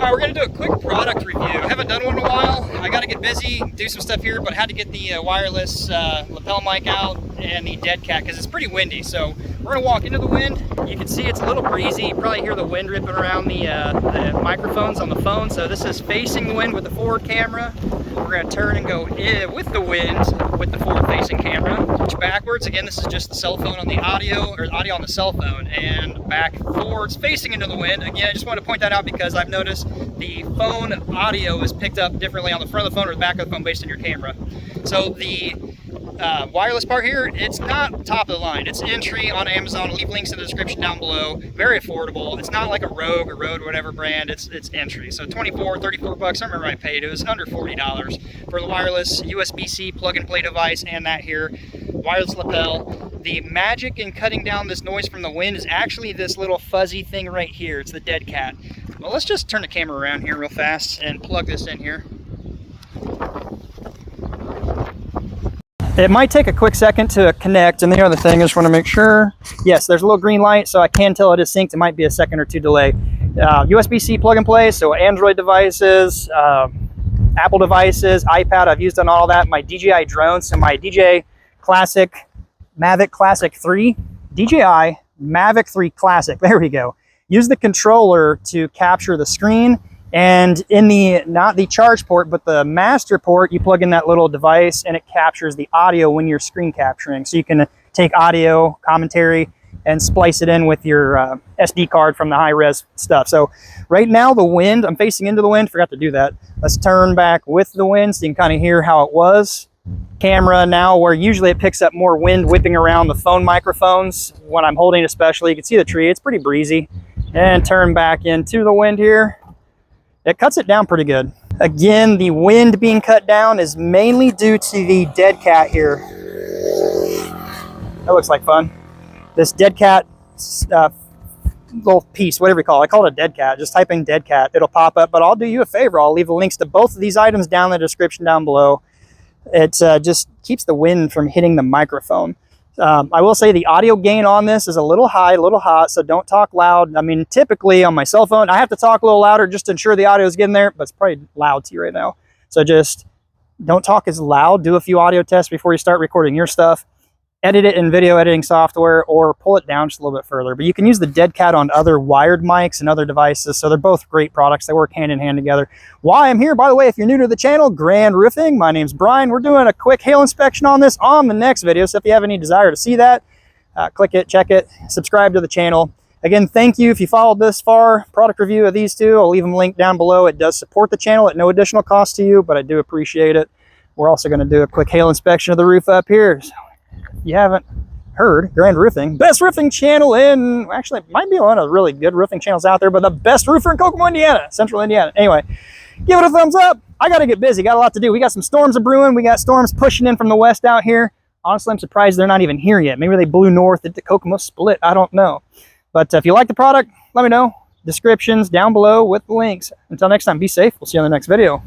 We're going to do a quick product review. I haven't done one in a while. I got to get busy, do some stuff here, but I had to get the wireless lapel mic out and the dead cat because it's pretty windy. So we're going to walk into the wind. You can see it's a little breezy. You probably hear the wind ripping around the microphones on the phone. So this is facing the wind with the forward camera. We're going to turn and go in with the wind with the forward-facing camera. Switch backwards. Again, this is just the cell phone on the audio, or audio on the cell phone, and back forwards facing into the wind. Again, I just want to point that out because I've noticed the phone audio is picked up differently on the front of the phone or the back of the phone based on your camera. So the wireless part here, it's not top of the line. It's entry on Amazon. I'll leave links in the description down below. Very affordable. It's not like a Rogue or Rode, whatever brand. It's entry. So 24, 34 bucks. I remember I paid. It was under $40 for the wireless USB-C plug-and-play device and that here wireless lapel. The magic in cutting down this noise from the wind is actually this little fuzzy thing right here. It's the dead cat. Well, let's just turn the camera around here real fast and plug this in here. It might take a quick second to connect, and the other thing, I just want to make sure. Yes, there's a little green light, so I can tell it is synced. It might be a second or two delay. USB-C plug and play, so Android devices, Apple devices, iPad, I've used on all that. My DJI drone, so my DJI Mavic Classic 3, DJI Mavic 3 Classic, there we go. Use the controller to capture the screen, and in the, not the charge port, but the master port, you plug in that little device and it captures the audio when you're screen capturing. So you can take audio, commentary, and splice it in with your SD card from the high-res stuff. So right now the wind, I'm facing into the wind, forgot to do that. Let's turn back with the wind so you can kind of hear how it was. Camera now, where usually it picks up more wind whipping around the phone microphones. When I'm holding especially, you can see the tree, it's pretty breezy. And turn back into the wind here. It cuts it down pretty good. Again, the wind being cut down is mainly due to the dead cat here. That looks like fun. This dead cat little piece, whatever you call it. I call it a dead cat. Just type in dead cat. It'll pop up, but I'll do you a favor. I'll leave the links to both of these items down in the description down below. It just keeps the wind from hitting the microphone. I will say the audio gain on this is a little high, a little hot, so don't talk loud. I mean, typically on my cell phone, I have to talk a little louder just to ensure the audio is getting there, but it's probably loud to you right now. So just don't talk as loud. Do a few audio tests before you start recording your stuff. Edit it in video editing software or pull it down just a little bit further. But you can use the dead cat on other wired mics and other devices, so they're both great products. They work hand in hand together. Why I'm here, by the way, if you're new to the channel, Grand Roofing, my name's Brian. We're doing a quick hail inspection on this on the next video, so if you have any desire to see that, click it, check it, subscribe to the channel. Again, thank you if you followed this far. Product review of these two, I'll leave them linked down below. It does support the channel at no additional cost to you, but I do appreciate it. We're also going to do a quick hail inspection of the roof up here. So if you haven't heard, Grand Roofing, best roofing channel in, actually, it might be one of the really good roofing channels out there, but the best roofer in Kokomo, Indiana, Central Indiana. Anyway, give it a thumbs up. I got to get busy. Got a lot to do. We got some storms a brewing. We got storms pushing in from the west out here. Honestly, I'm surprised they're not even here yet. Maybe they blew north at the Kokomo split. I don't know. But if you like the product, let me know. Descriptions down below with the links. Until next time, be safe. We'll see you on the next video.